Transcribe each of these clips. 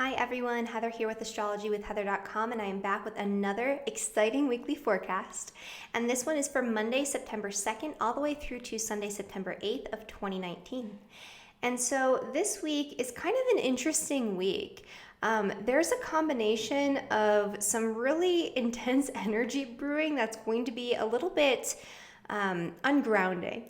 Hi everyone, Heather here with Astrology with Heather.com, and I am back with another exciting weekly forecast. And this one is for Monday, September 2nd, all the way through to Sunday, September 8th of 2019. And so this week is kind of an interesting week. There's a combination of some really intense energy brewing that's going to be a little bit ungrounding.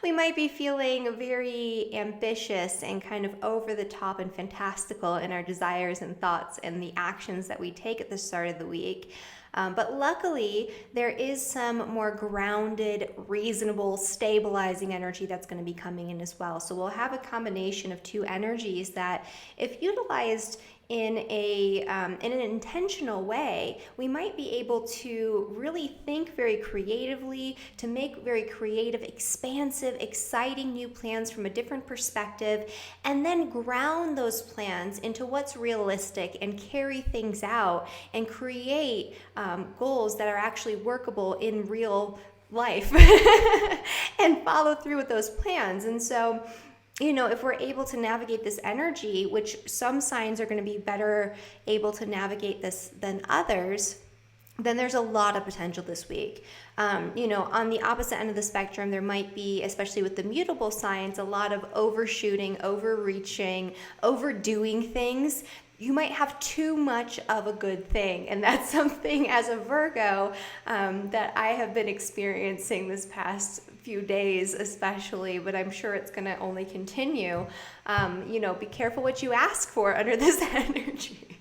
We might be feeling very ambitious and kind of over the top and fantastical in our desires and thoughts and the actions that we take at the start of the week. But luckily, there is some more grounded, reasonable, stabilizing energy that's going to be coming in as well. So we'll have a combination of two energies that, if utilized in an intentional way, we might be able to really think very creatively, to make very creative, expansive, exciting new plans from a different perspective, and then ground those plans into what's realistic and carry things out and create goals that are actually workable in real life and follow through with those plans. And so, if we're able to navigate this energy, which some signs are going to be better able to navigate this than others, then there's a lot of potential this week. On the opposite end of the spectrum, there might be, especially with the mutable signs, a lot of overshooting, overreaching, overdoing things. You might have too much of a good thing, and that's something as a Virgo that I have been experiencing this past few days especially, but I'm sure it's going to only continue. Be careful what you ask for under this energy,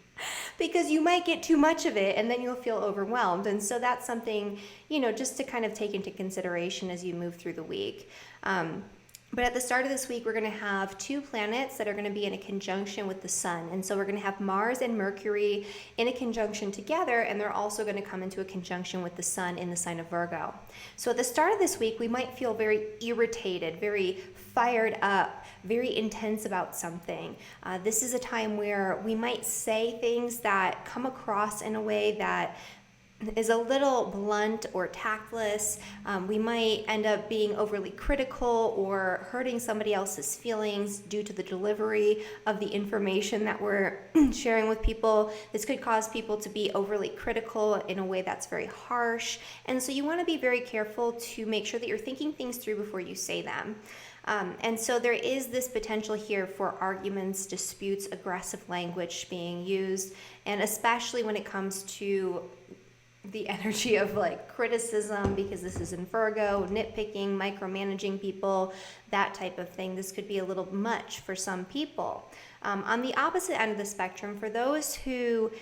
because you might get too much of it and then you'll feel overwhelmed. And so that's something, just to kind of take into consideration as you move through the week. But at the start of this week, we're going to have two planets that are going to be in a conjunction with the sun. And so we're going to have Mars and Mercury in a conjunction together, and they're also going to come into a conjunction with the sun in the sign of Virgo. So at the start of this week, we might feel very irritated, very fired up, very intense about something. This is a time where we might say things that come across in a way that is a little blunt or tactless. We might end up being overly critical or hurting somebody else's feelings due to the delivery of the information that we're sharing with people. This could cause people to be overly critical in a way that's very harsh. And so you want to be very careful to make sure that you're thinking things through before you say them. And so there is this potential here for arguments, disputes, aggressive language being used, and especially when it comes to the energy of criticism, because this is in Virgo, nitpicking, micromanaging people, that type of thing. This could be a little much for some people. On the opposite end of the spectrum, for those who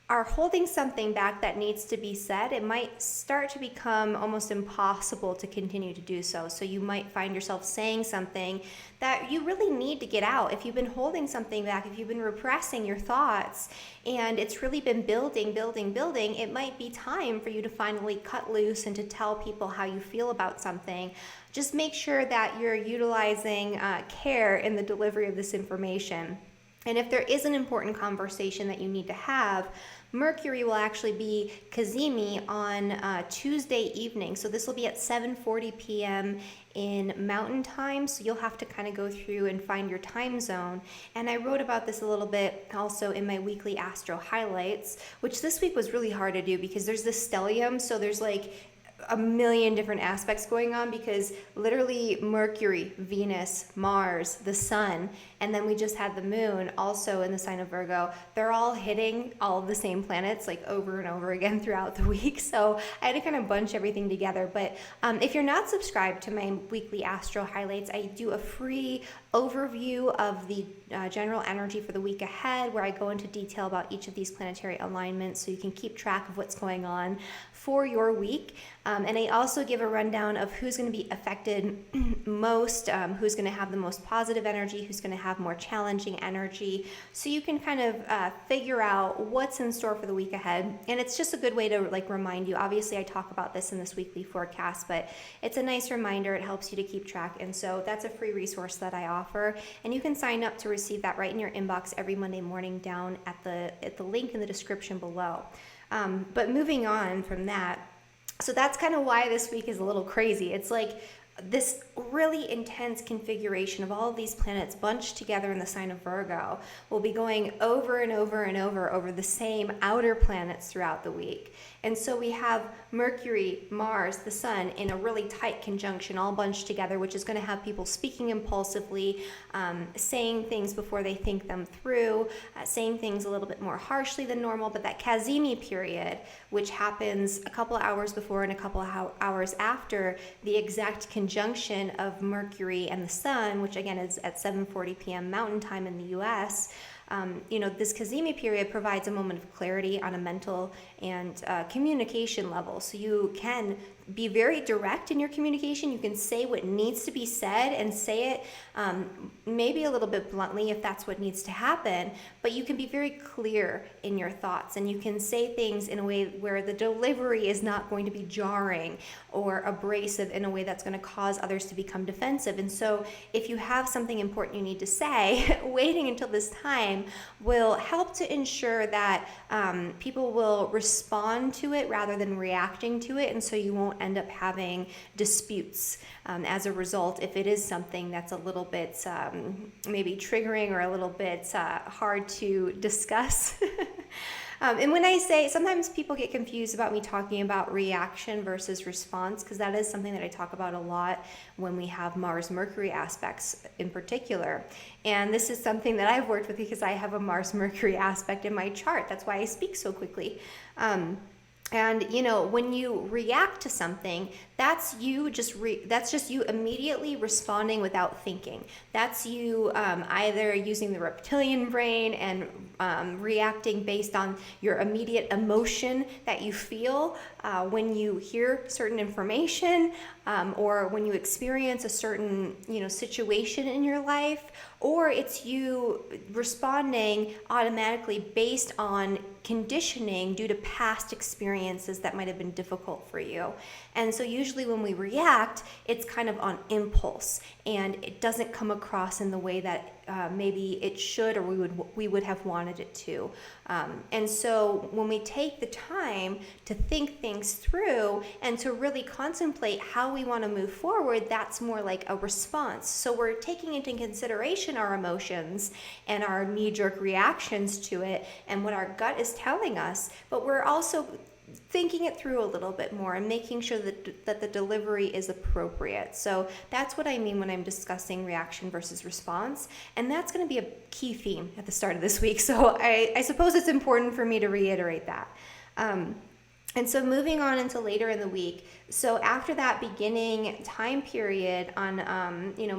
are holding something back that needs to be said, it might start to become almost impossible to continue to do so. So you might find yourself saying something that you really need to get out. If you've been holding something back, if you've been repressing your thoughts, and it's really been building, it might be time for you to finally cut loose and to tell people how you feel about something. Just make sure that you're utilizing care in the delivery of this information. And if there is an important conversation that you need to have, Mercury will actually be Cazimi on Tuesday evening. So this will be at 7:40 p.m. in Mountain Time. So you'll have to kind of go through and find your time zone. And I wrote about this a little bit also in my weekly Astro-Highlights, which this week was really hard to do because there's this stellium. So there's a million different aspects going on, because literally Mercury, Venus, Mars, the sun, and then we just had the moon also in the sign of Virgo. They're all hitting all of the same planets over and over again throughout the week. So I had to kind of bunch everything together. But if you're not subscribed to my weekly Astro Highlights, I do a free overview of the general energy for the week ahead, where I go into detail about each of these planetary alignments so you can keep track of what's going on for your week. And I also give a rundown of who's going to be affected most, who's going to have the most positive energy, who's going to have more challenging energy, so you can kind of figure out what's in store for the week ahead. And it's just a good way to remind you. Obviously I talk about this in this weekly forecast, but it's a nice reminder. It helps you to keep track. And so that's a free resource that I offer, and you can sign up to receive that right in your inbox every Monday morning down at the link in the description below. But moving on from that, so that's kind of why this week is a little crazy. It's this really intense configuration of all of these planets bunched together in the sign of Virgo will be going over and over and over the same outer planets throughout the week. And so we have Mercury, Mars, the Sun in a really tight conjunction, all bunched together, which is going to have people speaking impulsively, saying things before they think them through, saying things a little bit more harshly than normal. But that Kazemi period, which happens a couple of hours before and a couple of hours after the exact conjunction of Mercury and the Sun, which again is at 7:40 p.m. Mountain Time in the U.S., this Kazemi period provides a moment of clarity on a mental and communication level. So you can be very direct in your communication. You can say what needs to be said and say it maybe a little bit bluntly if that's what needs to happen, but you can be very clear in your thoughts, and you can say things in a way where the delivery is not going to be jarring or abrasive in a way that's going to cause others to become defensive. And so if you have something important you need to say, waiting until this time will help to ensure that people will respond to it rather than reacting to it, and so you won't end up having disputes as a result if it is something that's a little bit maybe triggering or a little bit hard to discuss. And when I say, sometimes people get confused about me talking about reaction versus response, because that is something that I talk about a lot when we have Mars-Mercury aspects in particular. And this is something that I've worked with because I have a Mars-Mercury aspect in my chart. That's why I speak so quickly. And when you react to something, that's you just you immediately responding without thinking. That's you either using the reptilian brain and reacting based on your immediate emotion that you feel when you hear certain information, or when you experience a certain situation in your life, or it's you responding automatically based on conditioning due to past experiences that might have been difficult for you. And so usually when we react, it's kind of on impulse, and it doesn't come across in the way that maybe it should or we would have wanted it to. And so when we take the time to think things through and to really contemplate how we want to move forward, that's more like a response. So we're taking into consideration our emotions and our knee-jerk reactions to it and what our gut is telling us, but we're also thinking it through a little bit more and making sure that the delivery is appropriate. So that's what I mean when I'm discussing reaction versus response. And that's going to be a key theme at the start of this week. So I suppose it's important for me to reiterate that. And so moving on into later in the week, so after that beginning time period on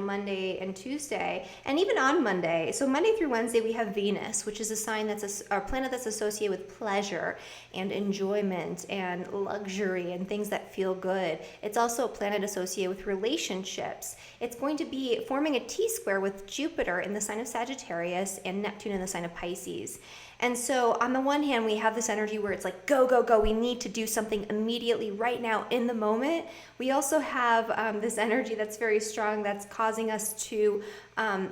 Monday and Tuesday, and even on Monday, so Monday through Wednesday we have Venus, which is a sign that's a planet that's associated with pleasure and enjoyment and luxury and things that feel good. It's also a planet associated with relationships. It's going to be forming a T-square with Jupiter in the sign of Sagittarius and Neptune in the sign of Pisces. And so on the one hand, we have this energy where it's like, go, go, go. We need to do something immediately right now in the moment. We also have this energy that's very strong that's causing us to,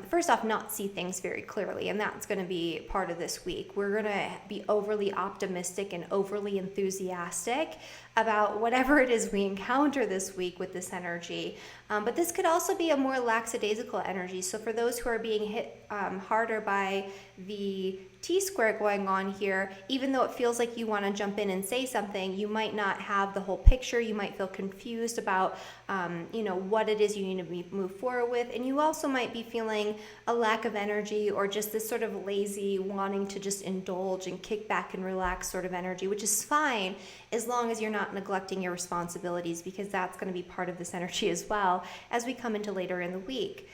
first off, not see things very clearly. And that's going to be part of this week. We're going to be overly optimistic and overly enthusiastic about whatever it is we encounter this week with this energy. But this could also be a more lackadaisical energy. So for those who are being hit harder by the T-square going on here, even though it feels like you want to jump in and say something, you might not have the whole picture. You might feel confused about, what it is you need to move forward with. And you also might be feeling a lack of energy or just this sort of lazy wanting to just indulge and kick back and relax sort of energy, which is fine as long as you're not neglecting your responsibilities, because that's going to be part of this energy as well as we come into later in the week.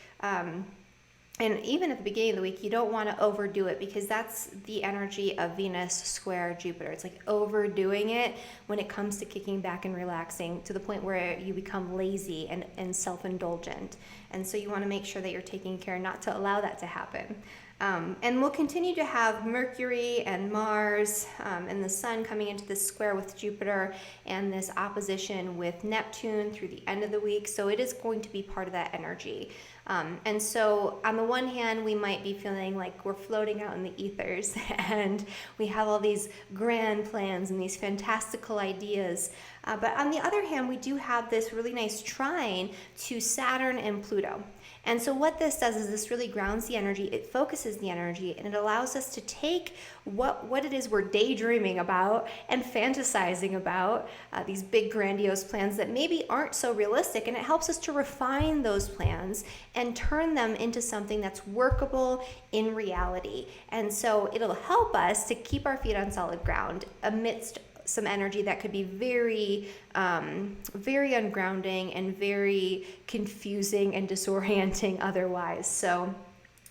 And even at the beginning of the week, you don't want to overdo it, because that's the energy of Venus square Jupiter. It's like overdoing it when it comes to kicking back and relaxing to the point where you become lazy and self-indulgent. And so you want to make sure that you're taking care not to allow that to happen. And we'll continue to have Mercury and Mars and the Sun coming into this square with Jupiter and this opposition with Neptune through the end of the week. So it is going to be part of that energy. And so on the one hand, we might be feeling like we're floating out in the ethers and we have all these grand plans and these fantastical ideas. But on the other hand, we do have this really nice trine to Saturn and Pluto. And so what this does is this really grounds the energy, it focuses the energy, and it allows us to take what it is we're daydreaming about and fantasizing about, these big grandiose plans that maybe aren't so realistic, and it helps us to refine those plans and turn them into something that's workable in reality. And so it'll help us to keep our feet on solid ground amidst some energy that could be very, very ungrounding and very confusing and disorienting otherwise. So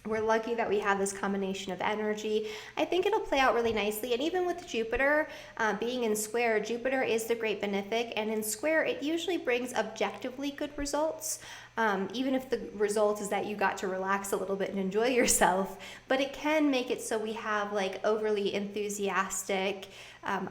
we're lucky that we have this combination of energy. I think it'll play out really nicely. And even with Jupiter being in square, Jupiter is the great benefic. And in square, it usually brings objectively good results. Even if the result is that you got to relax a little bit and enjoy yourself. But it can make it so we have like overly enthusiastic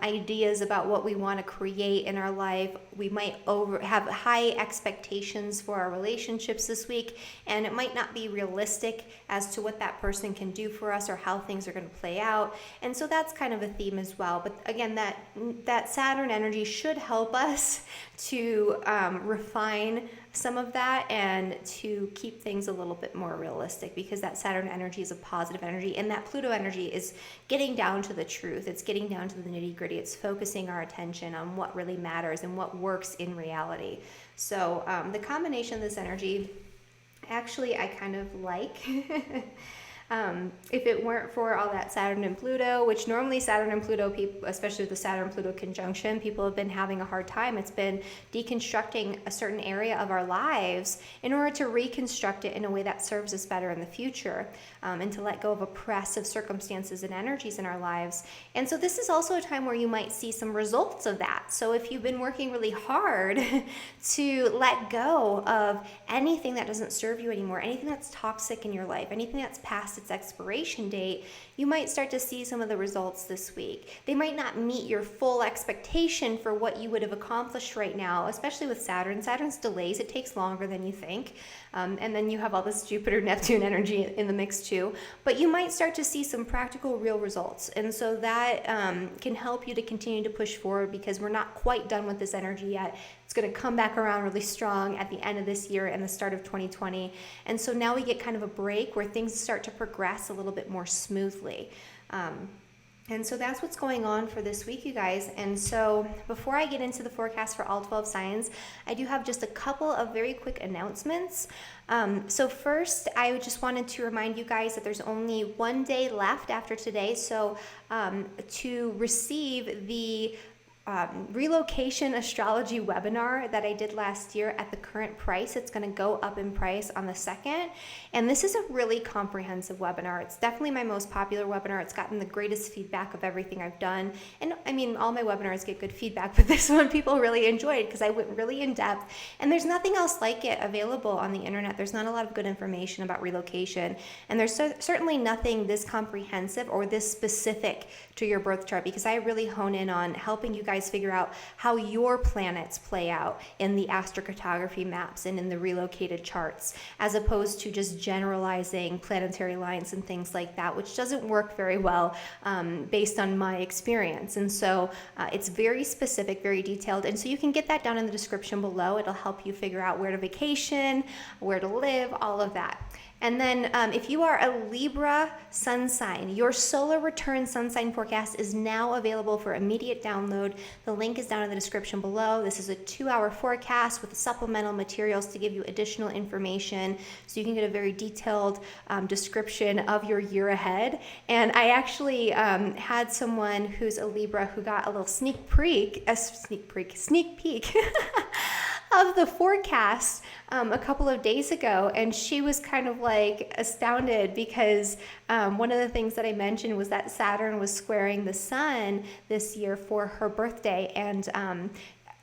ideas about what we want to create in our life. We might have high expectations for our relationships this week, and it might not be realistic as to what that person can do for us or how things are going to play out. And so that's kind of a theme as well. But again, that Saturn energy should help us to refine some of that and to keep things a little bit more realistic, because that Saturn energy is a positive energy and that Pluto energy is getting down to the truth. It's getting down to the nitty-gritty. It's focusing our attention on what really matters and what works in reality. So the combination of this energy, actually, I kind of like. If it weren't for all that Saturn and Pluto, which normally Saturn and Pluto, people, especially with the Saturn-Pluto conjunction, people have been having a hard time. It's been deconstructing a certain area of our lives in order to reconstruct it in a way that serves us better in the future, and to let go of oppressive circumstances and energies in our lives. And so this is also a time where you might see some results of that. So if you've been working really hard to let go of anything that doesn't serve you anymore, anything that's toxic in your life, anything that's past its expiration date, you might start to see some of the results this week. They might not meet your full expectation for what you would have accomplished right now, especially with Saturn. Saturn's delays, it takes longer than you think. And then you have all this Jupiter-Neptune energy in the mix too. But you might start to see some practical, real results. And so that can help you to continue to push forward, because we're not quite done with this energy yet. It's going to come back around really strong at the end of this year and the start of 2020. And so now we get kind of a break where things start to progress a little bit more smoothly. And so that's what's going on for this week, you guys. And so before I get into the forecast for all 12 signs, I do have just a couple of very quick announcements. So first, I just wanted to remind you guys that there's only one day left after today. So to receive the Relocation Astrology webinar that I did last year at the current price, it's going to go up in price on the 2nd. And this is a really comprehensive webinar. It's definitely my most popular webinar. It's gotten the greatest feedback of everything I've done. And I mean, all my webinars get good feedback, but this one people really enjoyed because I went really in depth. And there's nothing else like it available on the internet. There's not a lot of good information about relocation. And there's certainly nothing this comprehensive or this specific to your birth chart, because I really hone in on helping you guys figure out how your planets play out in the astrocartography maps and in the relocated charts, as opposed to just generalizing planetary lines and things like that, which doesn't work very well based on my experience. And so it's very specific, very detailed. And so you can get that down in the description below. It'll help you figure out where to vacation, where to live, all of that. And then if you are a Libra sun sign, your solar return sun sign forecast is now available for immediate download. The link is down in the description below. This is a 2-hour forecast with supplemental materials to give you additional information, so you can get a very detailed description of your year ahead. And I actually had someone who's a Libra who got a little sneak peek of the forecast a couple of days ago, and she was kind of like astounded because one of the things that I mentioned was that Saturn was squaring the sun this year for her birthday, and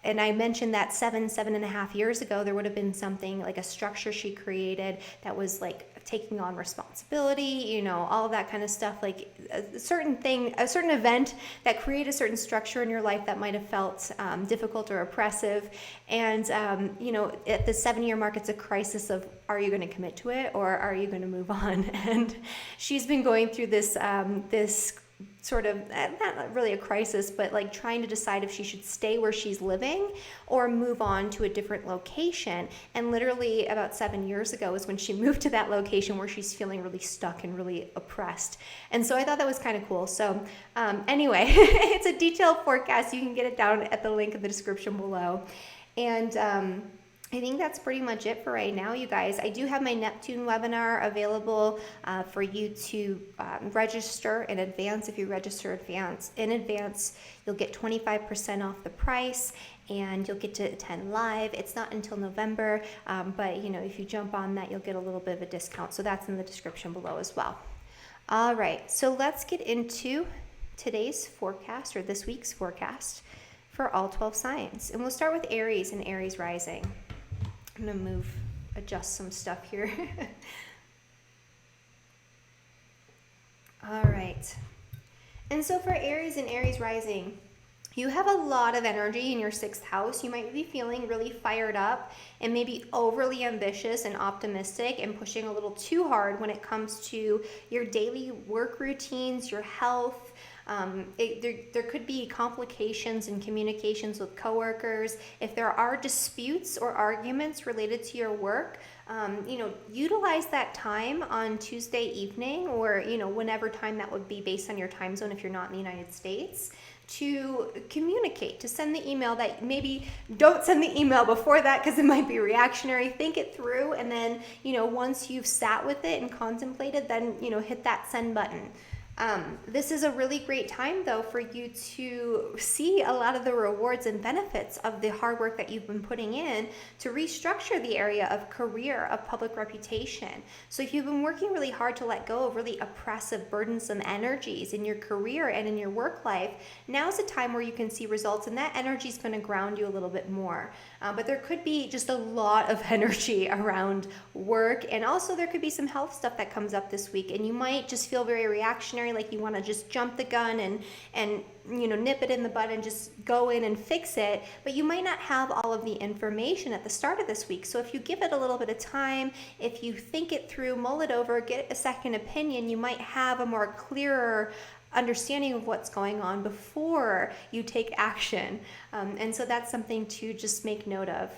I mentioned that 7.5 years ago there would have been something like a structure she created that was like taking on responsibility, you know, all of that kind of stuff, like a certain event that created a certain structure in your life that might have felt difficult or oppressive. And, you know, at the 7-year mark, it's a crisis of, are you going to commit to it or are you going to move on? And she's been going through this, this sort of, not really a crisis, but like trying to decide if she should stay where she's living or move on to a different location. And literally about 7 years ago is when she moved to that location where she's feeling really stuck and really oppressed. And so I thought that was kind of cool. So anyway, it's a detailed forecast. You can get it down at the link in the description below. And I think that's pretty much it for right now, you guys. I do have my Neptune webinar available for you to register in advance. If you register in advance, you'll get 25% off the price and you'll get to attend live. It's not until November, but you know, if you jump on that, you'll get a little bit of a discount. So that's in the description below as well. All right, so let's get into today's forecast, or this week's forecast for all 12 signs. And we'll start with Aries and Aries rising. I'm going to adjust some stuff here. All right. And so for Aries and Aries rising, you have a lot of energy in your 6th house. You might be feeling really fired up and maybe overly ambitious and optimistic and pushing a little too hard when it comes to your daily work routines, your health. There could be complications in communications with coworkers. If there are disputes or arguments related to your work, you know, utilize that time on Tuesday evening, or, you know, whenever time that would be based on your time zone if you're not in the United States, to communicate, to send the email. That maybe don't send the email before that because it might be reactionary. Think it through, and then, you know, once you've sat with it and contemplated, then, you know, hit that send button. This is a really great time, though, for you to see a lot of the rewards and benefits of the hard work that you've been putting in to restructure the area of career, of public reputation. So if you've been working really hard to let go of really oppressive, burdensome energies in your career and in your work life, now's a time where you can see results, and that energy is going to ground you a little bit more. But there could be just a lot of energy around work, and also there could be some health stuff that comes up this week, and you might just feel very reactionary, like you want to just jump the gun and you know, nip it in the bud and just go in and fix it, but you might not have all of the information at the start of this week. So if you give it a little bit of time, if you think it through, mull it over, get a second opinion, you might have a more clearer understanding of what's going on before you take action. And so that's something to just make note of.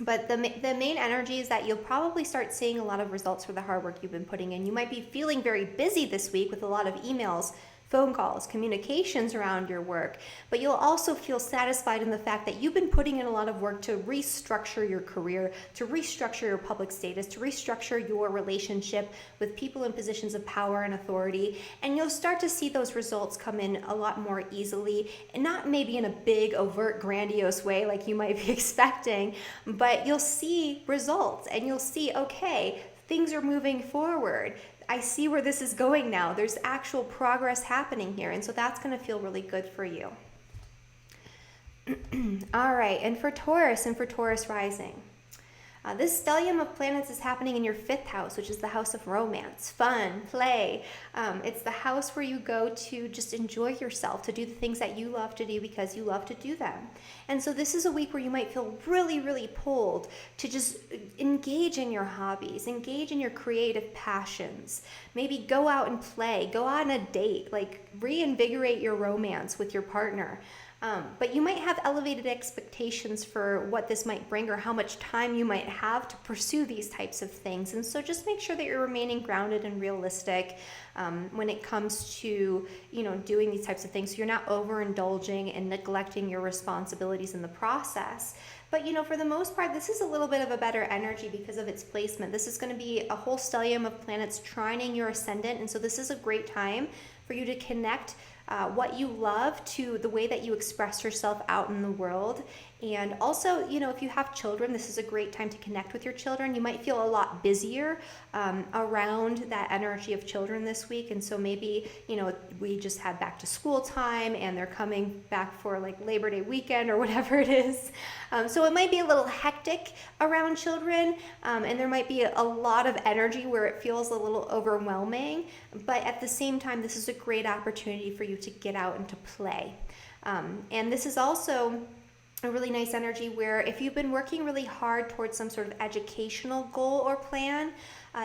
But the main energy is that you'll probably start seeing a lot of results for the hard work you've been putting in. You might be feeling very busy this week with a lot of emails, phone calls, communications around your work, but you'll also feel satisfied in the fact that you've been putting in a lot of work to restructure your career, to restructure your public status, to restructure your relationship with people in positions of power and authority, and you'll start to see those results come in a lot more easily, and not maybe in a big, overt, grandiose way like you might be expecting, but you'll see results, and you'll see, okay, things are moving forward. I see where this is going now. There's actual progress happening here. And so that's going to feel really good for you. All right. And for Taurus and for Taurus rising, this stellium of planets is happening in your 5th house, which is the house of romance, fun, play. It's the house where you go to just enjoy yourself, to do the things that you love to do because you love to do them. And so this is a week where you might feel really, really pulled to just engage in your hobbies, engage in your creative passions, maybe go out and play, go on a date, like reinvigorate your romance with your partner. But you might have elevated expectations for what this might bring or how much time you might have to pursue these types of things. And so just make sure that you're remaining grounded and realistic when it comes to, you know, doing these types of things. So you're not overindulging and neglecting your responsibilities in the process. But, you know, for the most part, this is a little bit of a better energy because of its placement. This is going to be a whole stellium of planets trining your ascendant. And so this is a great time for you to connect what you love to the way that you express yourself out in the world. And also, if you have children, this is a great time to connect with your children. You might feel a lot busier around that energy of children this week. And so maybe, we just had back to school time and they're coming back for like Labor Day weekend or whatever it is. So it might be a little hectic around children, and there might be a lot of energy where it feels a little overwhelming. But at the same time, this is a great opportunity for you to get out and to play. And this is also a really nice energy where if you've been working really hard towards some sort of educational goal or plan,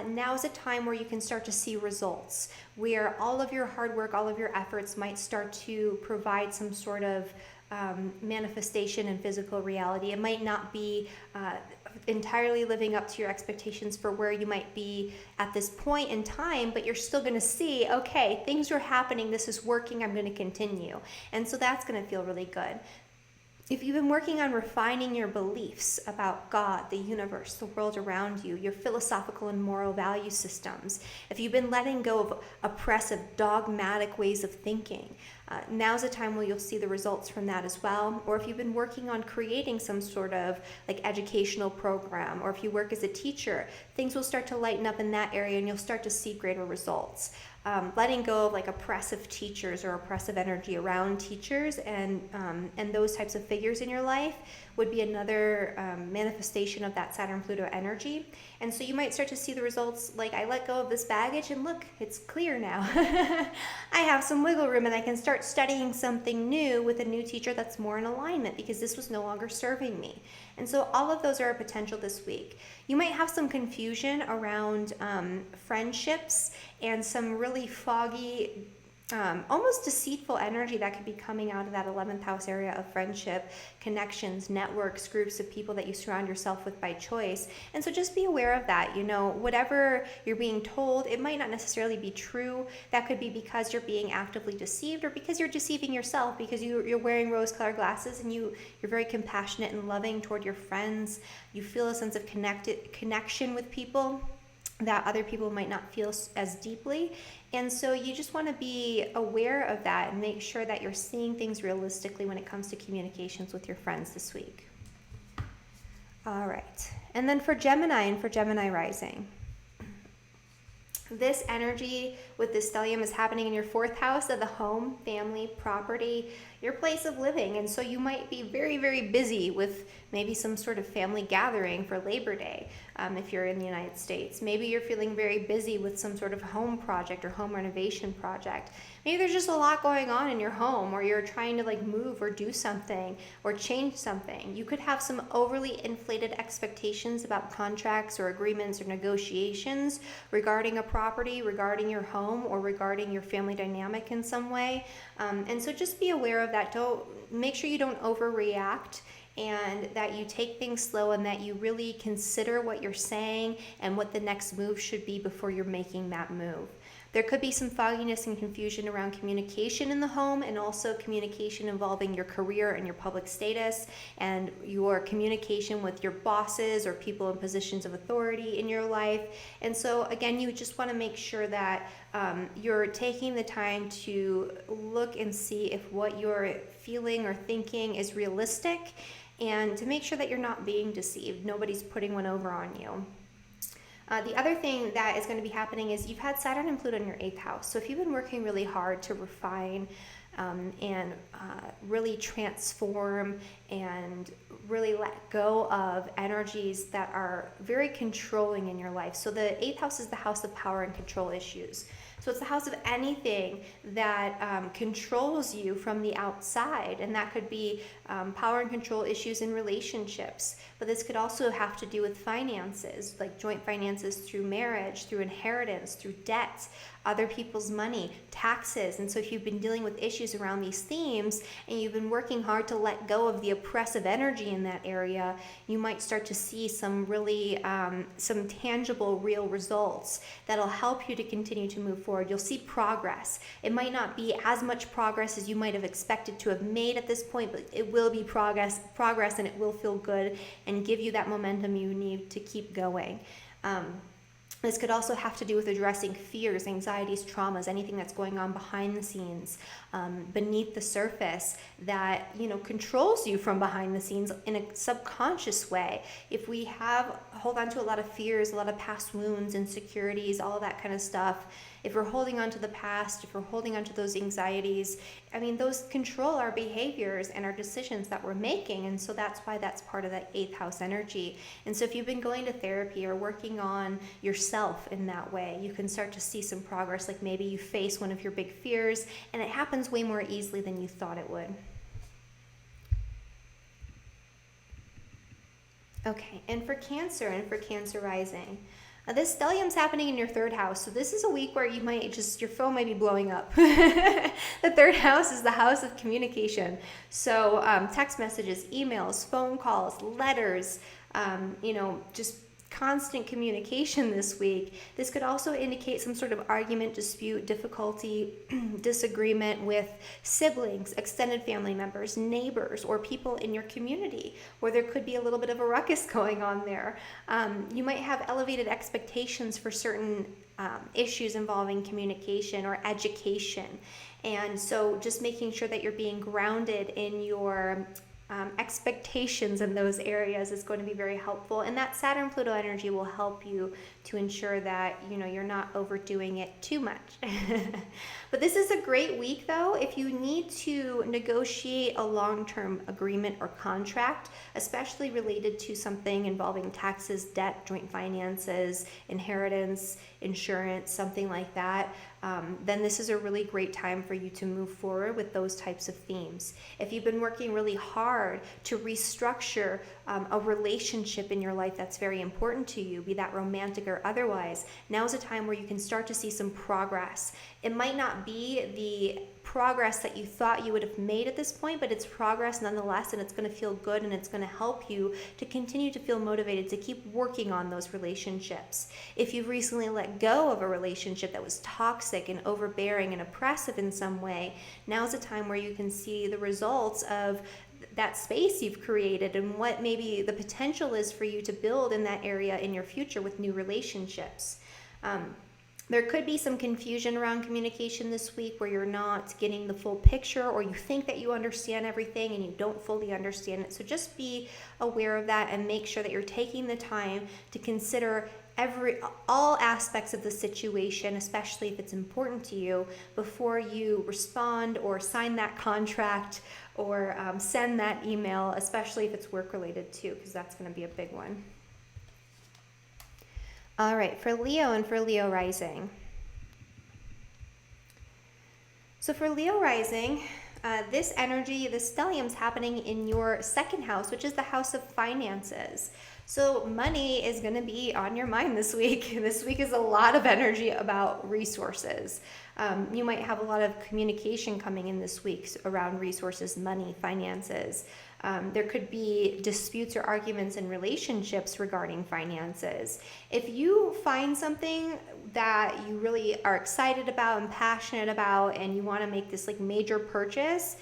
now is a time where you can start to see results, where all of your hard work, all of your efforts might start to provide some sort of manifestation in physical reality. It might not be entirely living up to your expectations for where you might be at this point in time, but you're still going to see, okay, things are happening, this is working, I'm going to continue. And so that's going to feel really good. If you've been working on refining your beliefs about God, the universe, the world around you, your philosophical and moral value systems, if you've been letting go of oppressive, dogmatic ways of thinking, now's a time where you'll see the results from that as well. Or if you've been working on creating some sort of like educational program, or if you work as a teacher, things will start to lighten up in that area and you'll start to see greater results. Letting go of like oppressive teachers or oppressive energy around teachers and those types of figures in your life would be another manifestation of that Saturn-Pluto energy. And so you might start to see the results like, I let go of this baggage and look, it's clear now. I have some wiggle room and I can start studying something new with a new teacher that's more in alignment because this was no longer serving me. And so all of those are a potential this week. You might have some confusion around friendships and some really foggy, almost deceitful energy that could be coming out of that 11th house area of friendship, connections, networks, groups of people that you surround yourself with by choice. And so just be aware of that. Whatever you're being told, it might not necessarily be true. That could be because you're being actively deceived or because you're deceiving yourself because you're wearing rose-colored glasses and you're very compassionate and loving toward your friends. You feel a sense of connection with people that other people might not feel as deeply. And so you just want to be aware of that and make sure that you're seeing things realistically when it comes to communications with your friends this week. All right. And then for Gemini and for Gemini rising, this energy with this stellium is happening in your 4th house of the home, family, property, your place of living. And so you might be very, very busy with maybe some sort of family gathering for Labor Day if you're in the United States. Maybe you're feeling very busy with some sort of home project or home renovation project. Maybe there's just a lot going on in your home, or you're trying to like move or do something or change something. You could have some overly inflated expectations about contracts or agreements or negotiations regarding a property, regarding your home, or regarding your family dynamic in some way. And so just be aware of that. Make sure you don't overreact, and that you take things slow and that you really consider what you're saying and what the next move should be before you're making that move. There could be some fogginess and confusion around communication in the home, and also communication involving your career and your public status and your communication with your bosses or people in positions of authority in your life. And so again, you just want to make sure that you're taking the time to look and see if what you're feeling or thinking is realistic, and to make sure that you're not being deceived. Nobody's putting one over on you. The other thing that is going to be happening is you've had Saturn and Pluto in your 8th house. So if you've been working really hard to refine and really transform and really let go of energies that are very controlling in your life. So the 8th house is the house of power and control issues. So it's the house of anything that controls you from the outside. And that could be power and control issues in relationships. But this could also have to do with finances, like joint finances through marriage, through inheritance, through debt, other people's money, taxes. And so if you've been dealing with issues around these themes and you've been working hard to let go of the oppressive energy in that area, you might start to see some really, some tangible, real results that'll help you to continue to move forward. You'll see progress. It might not be as much progress as you might have expected to have made at this point, but it will be progress, and it will feel good and give you that momentum you need to keep going. This could also have to do with addressing fears, anxieties, traumas, anything that's going on behind the scenes, beneath the surface that, controls you from behind the scenes in a subconscious way. If we hold on to a lot of fears, a lot of past wounds, insecurities, all that kind of stuff, if we're holding on to the past, if we're holding on to those anxieties, those control our behaviors and our decisions that we're making. And so that's why that's part of that 8th house energy. And so if you've been going to therapy or working on yourself in that way, you can start to see some progress. Like maybe you face one of your big fears and it happens way more easily than you thought it would. Okay, and for Cancer rising, this stellium's happening in your 3rd house. So this is a week where your phone might be blowing up. The 3rd house is the house of communication. So text messages, emails, phone calls, letters, just constant communication this week. This could also indicate some sort of argument, dispute, difficulty, disagreement with siblings, extended family members, neighbors, or people in your community, where there could be a little bit of a ruckus going on there. You might have elevated expectations for certain issues involving communication or education. And so just making sure that you're being grounded in your expectations in those areas is going to be very helpful, and that Saturn Pluto energy will help you to ensure that you're not overdoing it too much. But this is a great week though if you need to negotiate a long-term agreement or contract, especially related to something involving taxes, debt, joint finances, inheritance, insurance, something like that. Then this is a really great time for you to move forward with those types of themes. If you've been working really hard to restructure a relationship in your life that's very important to you, be that romantic or otherwise, now's a time where you can start to see some progress. It might not be the progress that you thought you would have made at this point, but it's progress nonetheless, and it's going to feel good, and it's going to help you to continue to feel motivated to keep working on those relationships. If you've recently let go of a relationship that was toxic and overbearing and oppressive in some way, now's a time where you can see the results of that space you've created and what maybe the potential is for you to build in that area in your future with new relationships. There could be some confusion around communication this week where you're not getting the full picture, or you think that you understand everything and you don't fully understand it. So just be aware of that and make sure that you're taking the time to consider all aspects of the situation, especially if it's important to you, before you respond or sign that contract or send that email, especially if it's work related too, because that's going to be a big one. All right, for Leo and for Leo rising. So for Leo rising, this energy, this stellium's happening in your 2nd house, which is the house of finances. So money is going to be on your mind this week. This week is a lot of energy about resources. You might have a lot of communication coming in this week around resources, money, finances. There could be disputes or arguments in relationships regarding finances. If you find something that you really are excited about and passionate about, and you want to make this like major purchase,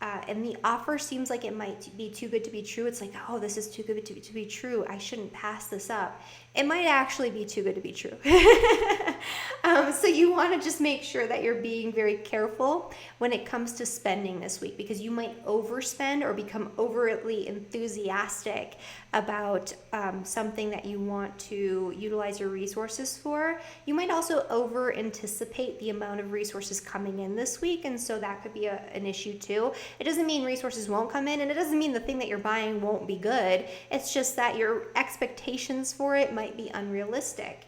and the offer seems like it might be too good to be true, it's like, oh, this is too good to be true, I shouldn't pass this up. It might actually be too good to be true. So you want to just make sure that you're being very careful when it comes to spending this week, because you might overspend or become overtly enthusiastic about something that you want to utilize your resources for. You might also over anticipate the amount of resources coming in this week, and so that could be an issue too. It doesn't mean resources won't come in, and it doesn't mean the thing that you're buying won't be good. It's just that your expectations for it might be unrealistic.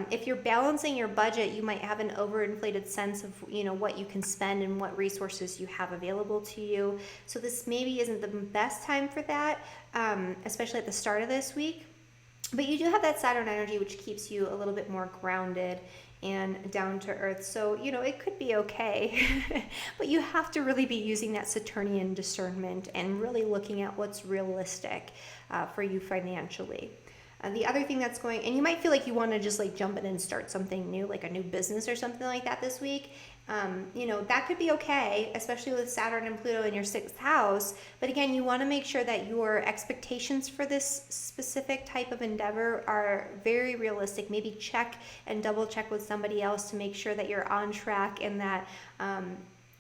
If you're balancing your budget, you might have an overinflated sense of what you can spend and what resources you have available to you. So this maybe isn't the best time for that, especially at the start of this week. But you do have that Saturn energy, which keeps you a little bit more grounded and down to earth. So, it could be okay, but you have to really be using that Saturnian discernment and really looking at what's realistic for you financially. The other thing that's going, and you might feel like you want to just like jump in and start something new, like a new business or something like that this week. That could be okay, especially with Saturn and Pluto in your 6th house. But again, you want to make sure that your expectations for this specific type of endeavor are very realistic. Maybe check and double check with somebody else to make sure that you're on track and that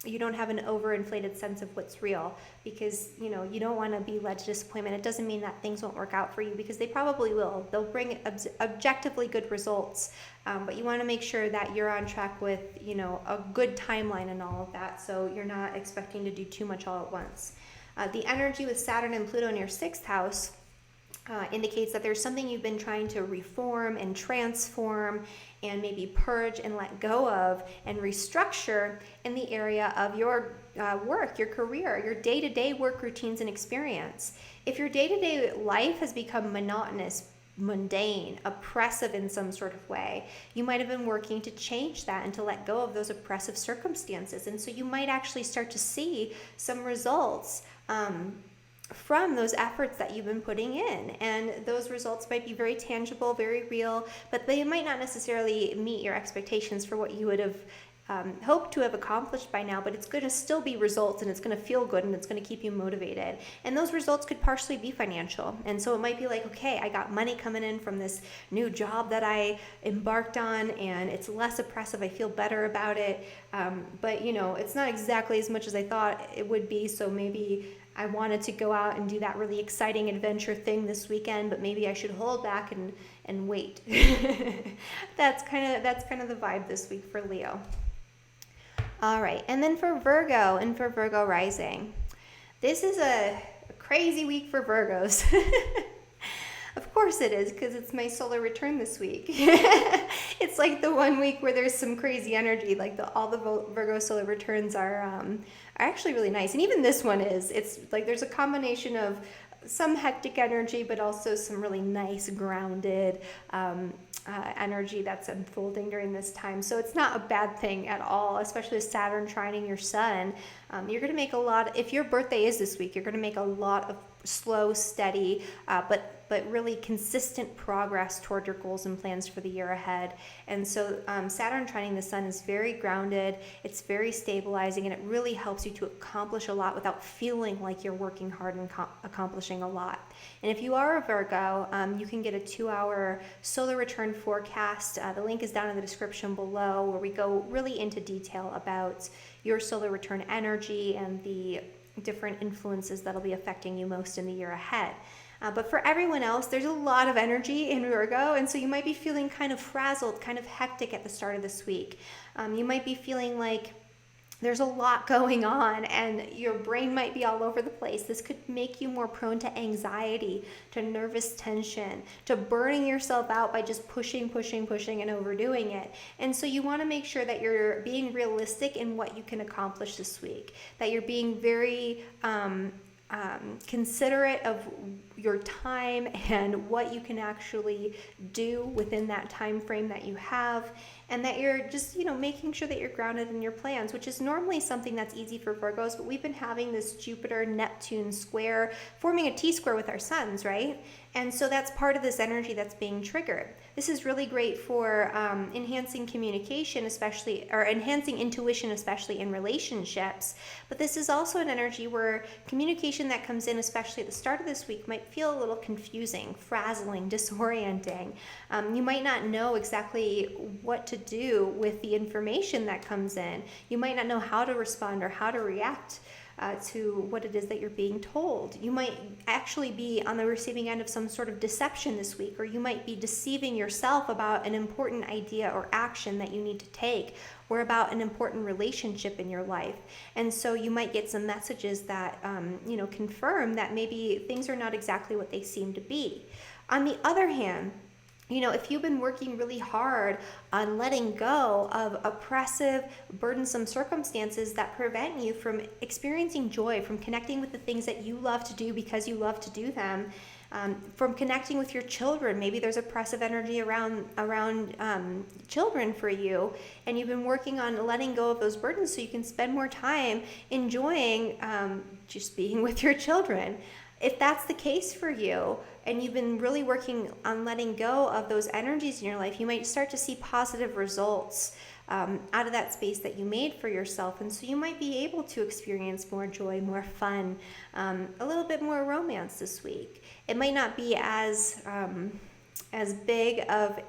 you don't have an overinflated sense of what's real, because you don't want to be led to disappointment. It doesn't mean that things won't work out for you, because they probably will. They'll bring objectively good results, but you want to make sure that you're on track with a good timeline and all of that, so you're not expecting to do too much all at once. The energy with Saturn and Pluto in your 6th house indicates that there's something you've been trying to reform and transform and maybe purge and let go of and restructure in the area of your work, your career, your day-to-day work routines and experience. If your day-to-day life has become monotonous, mundane, oppressive in some sort of way, you might have been working to change that and to let go of those oppressive circumstances. And so you might actually start to see some results from those efforts that you've been putting in, and those results might be very tangible, very real, but they might not necessarily meet your expectations for what you would have hoped to have accomplished by now, but it's going to still be results, and it's going to feel good, and it's going to keep you motivated. And those results could partially be financial, and so it might be like, okay, I got money coming in from this new job that I embarked on, and it's less oppressive, I feel better about it, but it's not exactly as much as I thought it would be, so maybe I wanted to go out and do that really exciting adventure thing this weekend, but maybe I should hold back and wait. That's kind of the vibe this week for Leo. All right, and then for Virgo and for Virgo rising, this is a crazy week for Virgos. Of course it is, because it's my solar return this week. It's like the one week where there's some crazy energy, like all the Virgo solar returns are actually really nice. And even this one it's like there's a combination of some hectic energy, but also some really nice grounded energy that's unfolding during this time. So it's not a bad thing at all, especially with Saturn trining your sun. You're going to make if your birthday is this week, you're going to make a lot of slow, steady, but really consistent progress toward your goals and plans for the year ahead. And so Saturn trining the sun is very grounded, it's very stabilizing, and it really helps you to accomplish a lot without feeling like you're working hard and accomplishing a lot. And if you are a Virgo, you can get a 2-hour solar return forecast. The link is down in the description below, where we go really into detail about your solar return energy and the different influences that'll be affecting you most in the year ahead. But for everyone else, there's a lot of energy in Virgo, and so you might be feeling kind of frazzled, kind of hectic at the start of this week. You might be feeling like there's a lot going on and your brain might be all over the place. This could make you more prone to anxiety, to nervous tension, to burning yourself out by just pushing and overdoing it. And so you want to make sure that you're being realistic in what you can accomplish this week, that you're being very considerate of your time and what you can actually do within that time frame that you have, and that you're just making sure that you're grounded in your plans, which is normally something that's easy for Virgos, but we've been having this Jupiter-Neptune square forming a T-square with our suns, right? And so that's part of this energy that's being triggered. This is really great for enhancing communication, or enhancing intuition, especially in relationships. But this is also an energy where communication that comes in, especially at the start of this week, might feel a little confusing, frazzling, disorienting. You might not know exactly what to do with the information that comes in. You might not know how to respond or how to react to what it is that you're being told. You might actually be on the receiving end of some sort of deception this week, or you might be deceiving yourself about an important idea or action that you need to take, or about an important relationship in your life. And so you might get some messages that confirm that maybe things are not exactly what they seem to be. On the other hand, if you've been working really hard on letting go of oppressive, burdensome circumstances that prevent you from experiencing joy, from connecting with the things that you love to do because you love to do them, from connecting with your children, maybe there's oppressive energy around children for you, and you've been working on letting go of those burdens so you can spend more time enjoying just being with your children. If that's the case for you, and you've been really working on letting go of those energies in your life, you might start to see positive results out of that space that you made for yourself. And so you might be able to experience more joy, more fun, a little bit more romance this week. It might not be as big of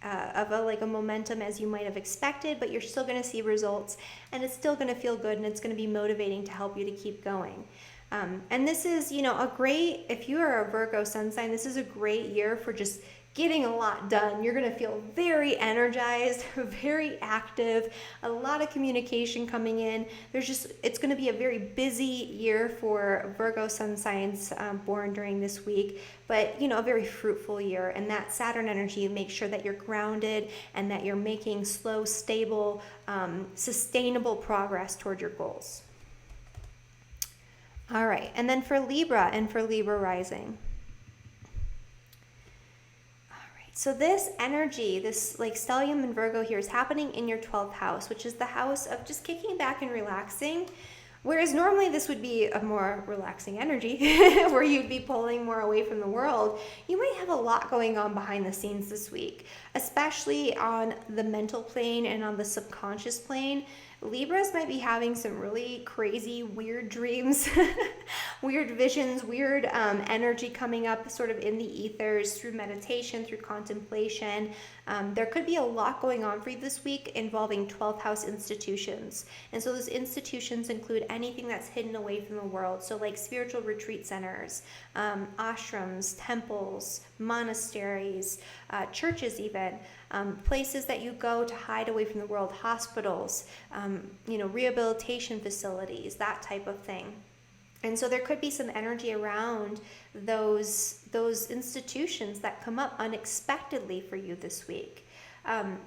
a momentum as you might have expected, but you're still going to see results, and it's still going to feel good, and it's going to be motivating to help you to keep going. And this is, if you are a Virgo sun sign, this is a great year for just getting a lot done. You're going to feel very energized, very active, a lot of communication coming in. It's going to be a very busy year for Virgo sun signs born during this week, but a very fruitful year. And that Saturn energy makes sure that you're grounded and that you're making slow, stable, sustainable progress toward your goals. All right, and then for Libra and for Libra rising. So this energy, this like stellium and Virgo here is happening in your 12th house, which is the house of just kicking back and relaxing. Whereas normally this would be a more relaxing energy where you'd be pulling more away from the world. You might have a lot going on behind the scenes this week, especially on the mental plane and on the subconscious plane. Libras might be having some really crazy, weird dreams, weird visions, weird energy coming up sort of in the ethers through meditation, through contemplation. There could be a lot going on for you this week involving 12th house institutions. And so those institutions include anything that's hidden away from the world. So like spiritual retreat centers, ashrams, temples, monasteries, churches even, places that you go to hide away from the world, hospitals, rehabilitation facilities, that type of thing. And so there could be some energy around those institutions that come up unexpectedly for you this week.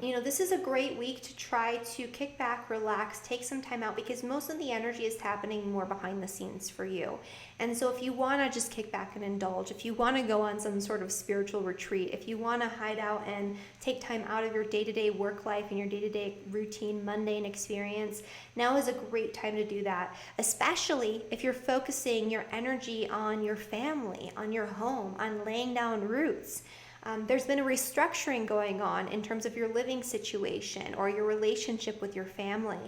This is a great week to try to kick back, relax, take some time out, because most of the energy is happening more behind the scenes for you. And so if you want to just kick back and indulge, if you want to go on some sort of spiritual retreat, if you want to hide out and take time out of your day-to-day work life and your day-to-day routine, mundane experience, now is a great time to do that, especially if you're focusing your energy on your family, on your home, on laying down roots. There's been a restructuring going on in terms of your living situation or your relationship with your family.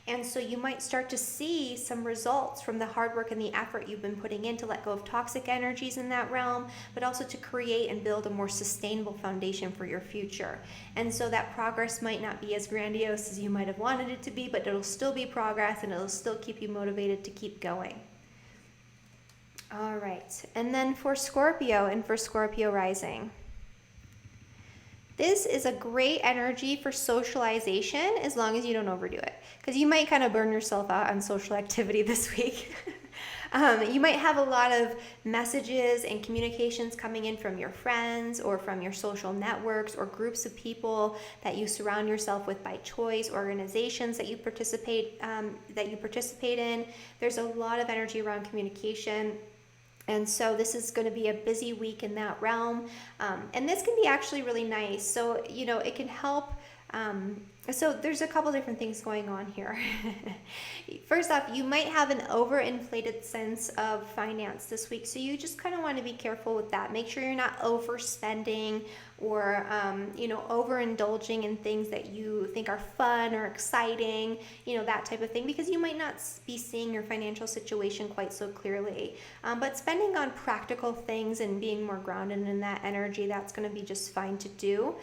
And so you might start to see some results from the hard work and the effort you've been putting in to let go of toxic energies in that realm, but also to create and build a more sustainable foundation for your future. And so that progress might not be as grandiose as you might have wanted it to be, but it'll still be progress and it'll still keep you motivated to keep going. All right. And then for Scorpio and for Scorpio rising. This is a great energy for socialization as long as you don't overdo it, because you might kind of burn yourself out on social activity this week. You might have a lot of messages and communications coming in from your friends or from your social networks or groups of people that you surround yourself with by choice, organizations that you participate in. There's a lot of energy around communication. And so this is going to be a busy week in that realm. And this can be actually really nice. So, it can help. So there's a couple different things going on here. First off, you might have an overinflated sense of finance this week. So you just kind of want to be careful with that. Make sure you're not overspending or, overindulging in things that you think are fun or exciting, that type of thing, because you might not be seeing your financial situation quite so clearly. But spending on practical things and being more grounded in that energy, that's going to be just fine to do.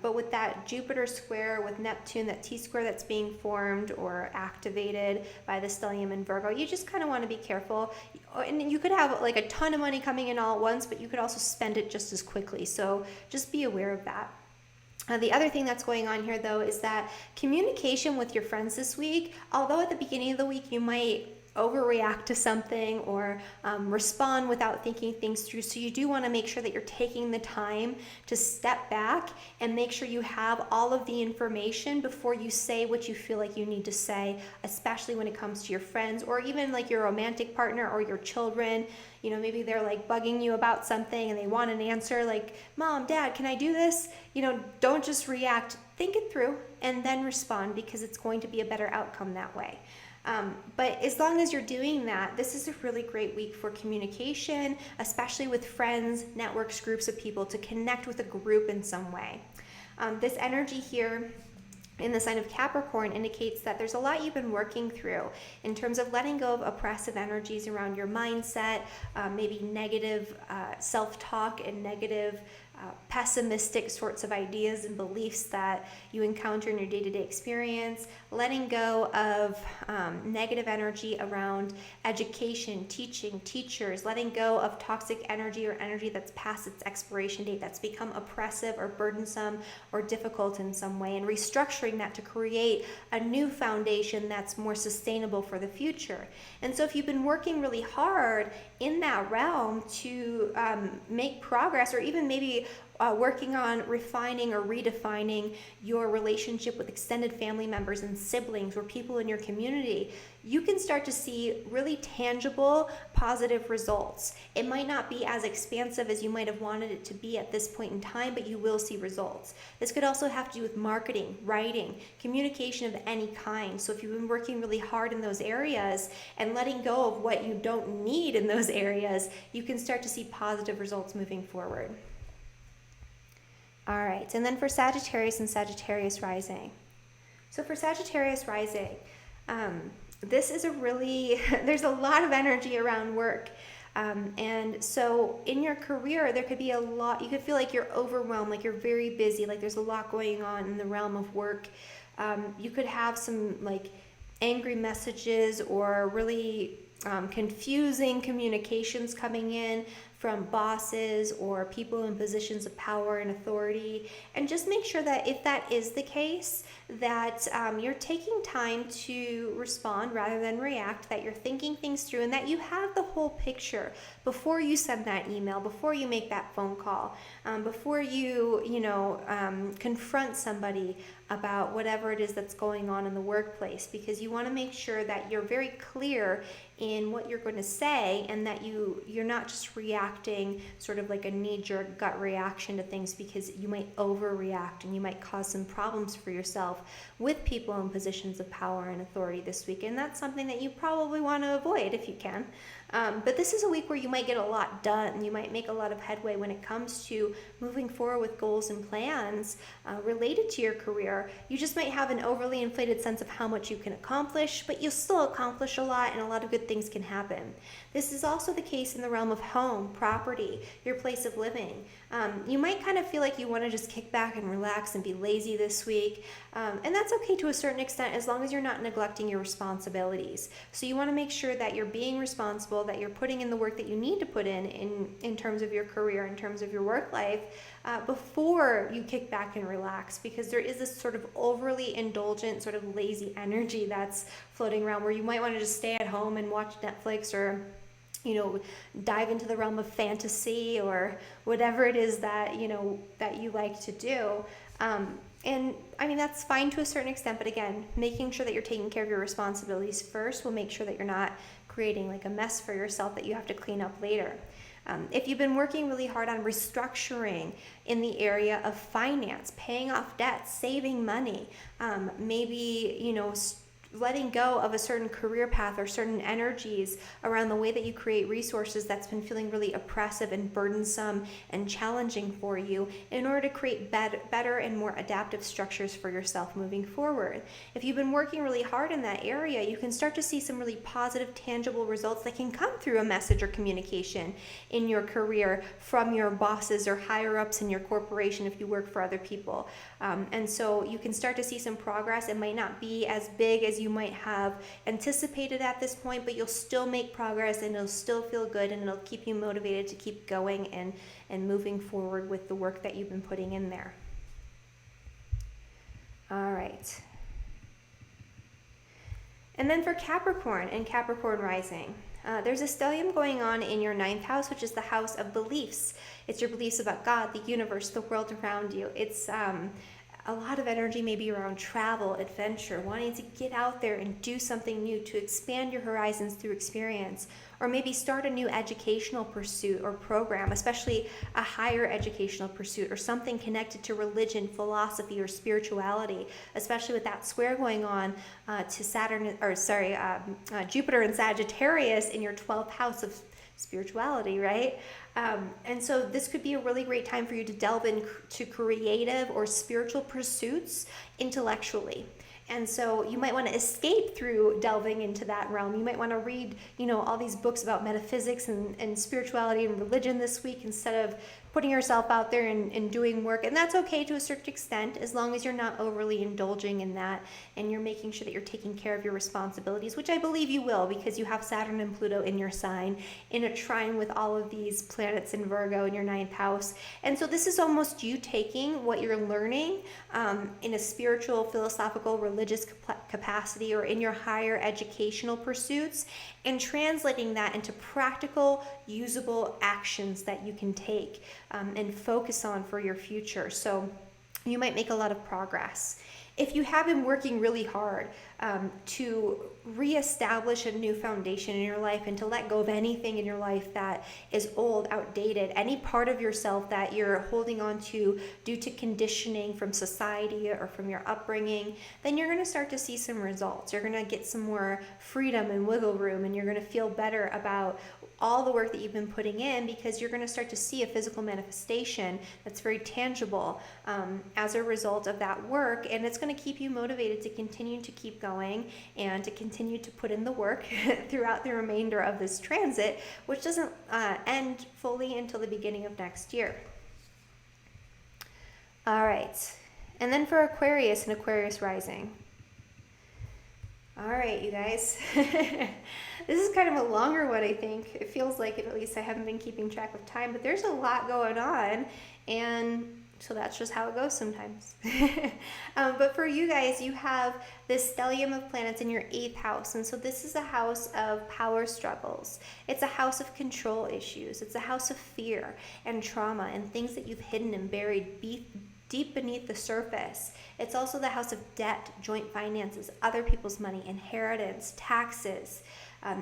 But with that Jupiter square with Neptune, that T-square that's being formed or activated by the stellium in Virgo, you just kind of want to be careful. And you could have like a ton of money coming in all at once, but you could also spend it just as quickly. So just be aware of that. The other thing that's going on here, though, is that communication with your friends this week, although at the beginning of the week you might overreact to something or respond without thinking things through. So you do want to make sure that you're taking the time to step back and make sure you have all of the information before you say what you feel like you need to say, especially when it comes to your friends or even like your romantic partner or your children. Maybe they're like bugging you about something and they want an answer like, Mom, Dad, can I do this? Don't just react, think it through and then respond, because it's going to be a better outcome that way. But as long as you're doing that, this is a really great week for communication, especially with friends, networks, groups of people, to connect with a group in some way. This energy here in the sign of Capricorn indicates that there's a lot you've been working through in terms of letting go of oppressive energies around your mindset, maybe negative self-talk and negative pessimistic sorts of ideas and beliefs that you encounter in your day-to-day experience, letting go of negative energy around education, teaching, teachers, letting go of toxic energy or energy that's past its expiration date, that's become oppressive or burdensome or difficult in some way, and restructuring that to create a new foundation that's more sustainable for the future. And so if you've been working really hard in that realm to make progress, or even maybe working on refining or redefining your relationship with extended family members and siblings or people in your community, you can start to see really tangible, positive results. It might not be as expansive as you might have wanted it to be at this point in time, but you will see results. This could also have to do with marketing, writing, communication of any kind. So if you've been working really hard in those areas and letting go of what you don't need in those areas, you can start to see positive results moving forward. All right, and then for Sagittarius and Sagittarius rising. So for Sagittarius rising, this is a really, there's a lot of energy around work. And so in your career, there could be a lot, you could feel like you're overwhelmed, like you're very busy, like there's a lot going on in the realm of work. You could have some like angry messages or really confusing communications coming in from bosses or people in positions of power and authority. And just make sure that if that is the case, that you're taking time to respond rather than react, that you're thinking things through, and that you have the whole picture before you send that email, before you make that phone call, before you confront somebody about whatever it is that's going on in the workplace, because you want to make sure that you're very clear in what you're going to say, and that you're not just reacting sort of like a knee-jerk gut reaction to things, because you might overreact and you might cause some problems for yourself with people in positions of power and authority this week. And that's something that you probably want to avoid if you can. But this is a week where you might get a lot done. You might make a lot of headway when it comes to moving forward with goals and plans related to your career. You just might have an overly inflated sense of how much you can accomplish, but you'll still accomplish a lot, and a lot of good things can happen. This is also the case in the realm of home, property, your place of living. You might kind of feel like you want to just kick back and relax and be lazy this week. And that's okay to a certain extent, as long as you're not neglecting your responsibilities. So you want to make sure that you're being responsible, that you're putting in the work that you need to put in terms of your career, in terms of your work life, before you kick back and relax, because there is this sort of overly indulgent, sort of lazy energy that's floating around, where you might want to just stay at home and watch Netflix, or dive into the realm of fantasy, or whatever it is that that you like to do. And I mean, that's fine to a certain extent, but again, making sure that you're taking care of your responsibilities first will make sure that you're not creating like a mess for yourself that you have to clean up later. If you've been working really hard on restructuring in the area of finance, paying off debt, saving money, maybe, letting go of a certain career path or certain energies around the way that you create resources that's been feeling really oppressive and burdensome and challenging for you, in order to create better and more adaptive structures for yourself moving forward. If you've been working really hard in that area, you can start to see some really positive, tangible results that can come through a message or communication in your career from your bosses or higher ups in your corporation if you work for other people. And so you can start to see some progress. It might not be as big as you might have anticipated at this point, but you'll still make progress, and it'll still feel good, and it'll keep you motivated to keep going and moving forward with the work that you've been putting in there. All right. And then for Capricorn and Capricorn rising, there's a stellium going on in your 9th house, which is the house of beliefs. It's your beliefs about God, the universe, the world around you. It's a lot of energy maybe around travel, adventure, wanting to get out there and do something new, to expand your horizons through experience, or maybe start a new educational pursuit or program, especially a higher educational pursuit, or something connected to religion, philosophy, or spirituality, especially with that square going on to Jupiter and Sagittarius in your 12th house of spirituality, right? And so this could be a really great time for you to delve into creative or spiritual pursuits intellectually. And so you might want to escape through delving into that realm. You might want to read, all these books about metaphysics and spirituality and religion this week instead of putting yourself out there and doing work. And that's okay to a certain extent, as long as you're not overly indulging in that and you're making sure that you're taking care of your responsibilities, which I believe you will, because you have Saturn and Pluto in your sign in a trine with all of these planets in Virgo in your 9th house. And so this is almost you taking what you're learning in a spiritual, philosophical, religious capacity, or in your higher educational pursuits, and translating that into practical, usable actions that you can take and focus on for your future. So you might make a lot of progress. If you have been working really hard to reestablish a new foundation in your life and to let go of anything in your life that is old, outdated, any part of yourself that you're holding on to due to conditioning from society or from your upbringing, then you're going to start to see some results. You're going to get some more freedom and wiggle room, and you're going to feel better about all the work that you've been putting in, because you're going to start to see a physical manifestation that's very tangible as a result of that work, and it's going to keep you motivated to continue to keep going and to continue to put in the work throughout the remainder of this transit, which doesn't end fully until the beginning of next year. All right, and then for Aquarius and Aquarius rising. All right, you guys. This is kind of a longer one, I think. It feels like it, at least I haven't been keeping track of time, but there's a lot going on, and so that's just how it goes sometimes. But for you guys, you have this stellium of planets in your 8th house, and so this is a house of power struggles. It's a house of control issues. It's a house of fear and trauma and things that you've hidden and buried deep beneath the surface. It's also the house of debt, joint finances, other people's money, inheritance, taxes.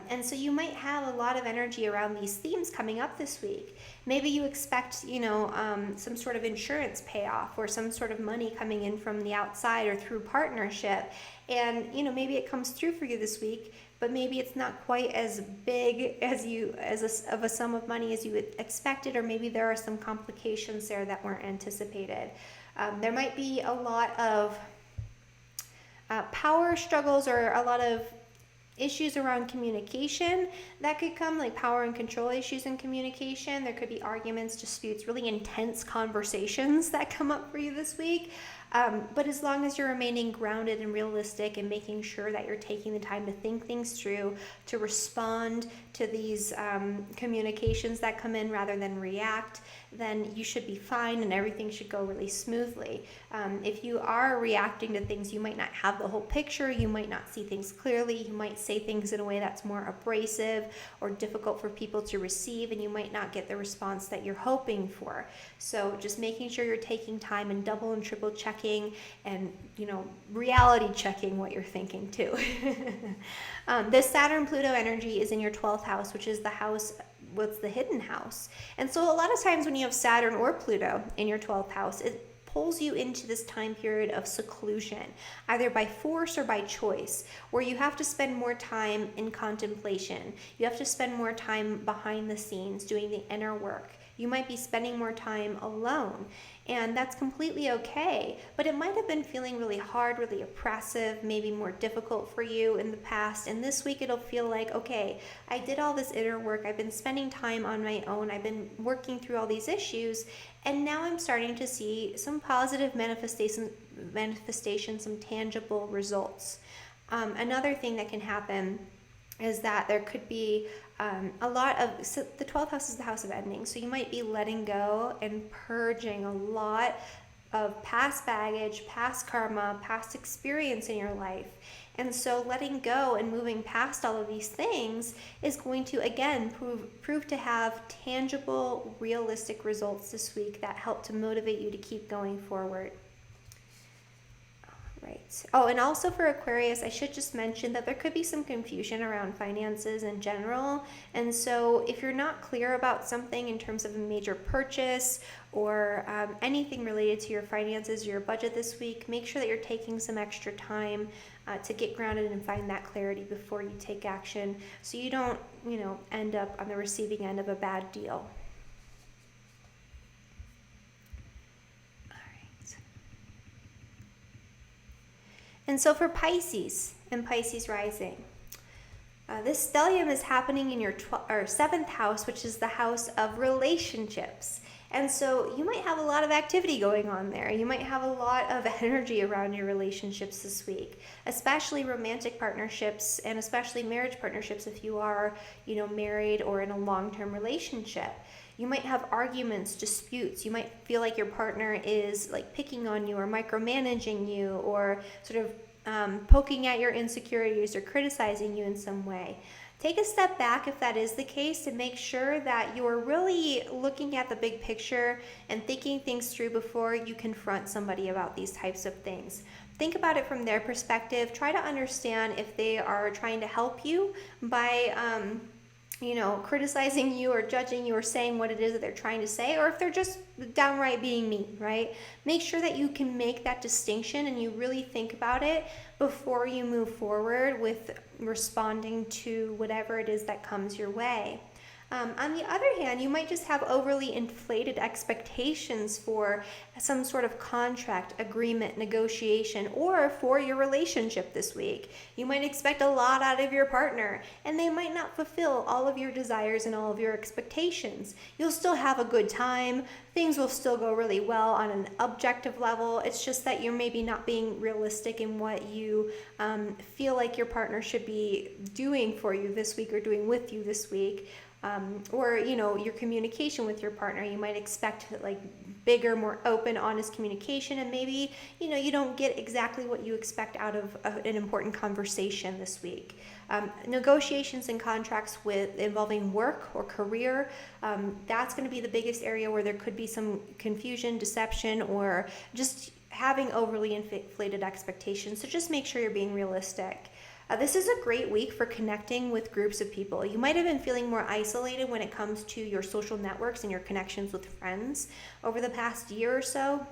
And so you might have a lot of energy around these themes coming up this week. Maybe you expect, some sort of insurance payoff or some sort of money coming in from the outside or through partnership. And, maybe it comes through for you this week, but maybe it's not quite as big of a sum of money as you expected, or maybe there are some complications there that weren't anticipated. There might be a lot of power struggles or a lot of issues around communication that could come, like power and control issues in communication. There could be arguments, disputes, really intense conversations that come up for you this week. But as long as you're remaining grounded and realistic and making sure that you're taking the time to think things through, to respond to these communications that come in rather than react, then you should be fine and everything should go really smoothly. If you are reacting to things, you might not have the whole picture, you might not see things clearly, you might say things in a way that's more abrasive or difficult for people to receive, and you might not get the response that you're hoping for. So just making sure you're taking time and double and triple checking and, reality checking what you're thinking too. This Saturn-Pluto energy is in your 12th house, which is the house, what's the hidden house. And so a lot of times when you have Saturn or Pluto in your 12th house, it pulls you into this time period of seclusion, either by force or by choice, where you have to spend more time in contemplation. You have to spend more time behind the scenes doing the inner work. You might be spending more time alone, and that's completely okay, but it might have been feeling really hard, really oppressive, maybe more difficult for you in the past, and this week it'll feel like, okay, I did all this inner work, I've been spending time on my own, I've been working through all these issues, and now I'm starting to see some positive manifestation, some tangible results. Another thing that can happen is that there could be a lot of, so the 12th house is the house of endings, so you might be letting go and purging a lot of past baggage, past karma, past experience in your life. And so letting go and moving past all of these things is going to, again, prove to have tangible, realistic results this week that help to motivate you to keep going forward. Right. Oh, and also for Aquarius, I should just mention that there could be some confusion around finances in general. And so if you're not clear about something in terms of a major purchase or anything related to your finances, your budget this week, make sure that you're taking some extra time to get grounded and find that clarity before you take action, so you don't, end up on the receiving end of a bad deal. And so for Pisces and Pisces rising, this stellium is happening in your 7th house, which is the house of relationships. And so you might have a lot of activity going on there. You might have a lot of energy around your relationships this week, especially romantic partnerships and especially marriage partnerships if you are, married or in a long-term relationship. You might have arguments, disputes. You might feel like your partner is like picking on you or micromanaging you or sort of poking at your insecurities or criticizing you in some way. Take a step back if that is the case and make sure that you're really looking at the big picture and thinking things through before you confront somebody about these types of things. Think about it from their perspective. Try to understand if they are trying to help you by criticizing you or judging you or saying what it is that they're trying to say, or if they're just downright being mean, right? Make sure that you can make that distinction and you really think about it before you move forward with responding to whatever it is that comes your way. On the other hand, you might just have overly inflated expectations for some sort of contract, agreement, negotiation, or for your relationship this week. You might expect a lot out of your partner, and they might not fulfill all of your desires and all of your expectations. You'll still have a good time. Things will still go really well on an objective level. It's just that you're maybe not being realistic in what you feel like your partner should be doing for you this week or doing with you this week. Or your communication with your partner. You might expect like bigger, more open, honest communication, and maybe you don't get exactly what you expect out of an important conversation this week. Negotiations and contracts involving work or career, that's going to be the biggest area where there could be some confusion, deception, or just having overly inflated expectations. So just make sure you're being realistic. This is a great week for connecting with groups of people. You might have been feeling more isolated when it comes to your social networks and your connections with friends over the past year or so.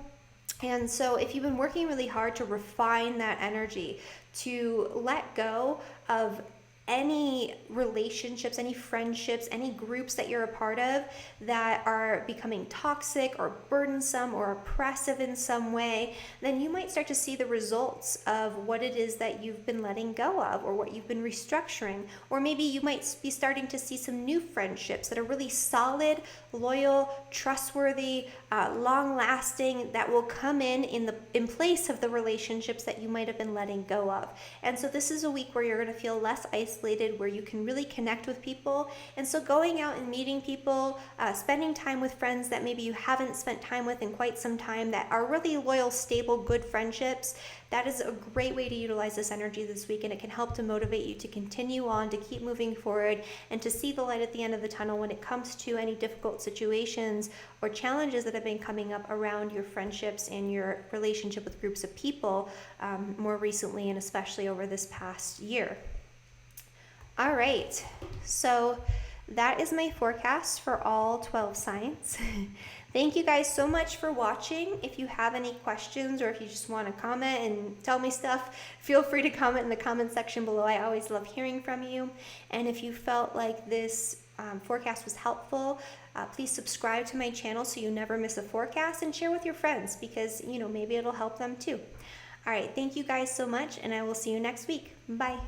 And so if you've been working really hard to refine that energy, to let go of any relationships, any friendships, any groups that you're a part of that are becoming toxic or burdensome or oppressive in some way, then you might start to see the results of what it is that you've been letting go of or what you've been restructuring. Or maybe you might be starting to see some new friendships that are really solid, loyal, trustworthy, long-lasting, that will come in place of the relationships that you might have been letting go of. And so this is a week where you're going to feel less isolated, where you can really connect with people. And so going out and meeting people, spending time with friends that maybe you haven't spent time with in quite some time, that are really loyal, stable, good friendships, that is a great way to utilize this energy this week, and it can help to motivate you to continue on, to keep moving forward, and to see the light at the end of the tunnel when it comes to any difficult situations or challenges that have been coming up around your friendships and your relationship with groups of people more recently, and especially over this past year. All right, so that is my forecast for all 12 signs. Thank you guys so much for watching. If you have any questions or if you just want to comment and tell me stuff, feel free to comment in the comment section below. I always love hearing from you. And if you felt like this forecast was helpful, please subscribe to my channel so you never miss a forecast, and share with your friends because, maybe it'll help them too. All right, thank you guys so much, and I will see you next week. Bye.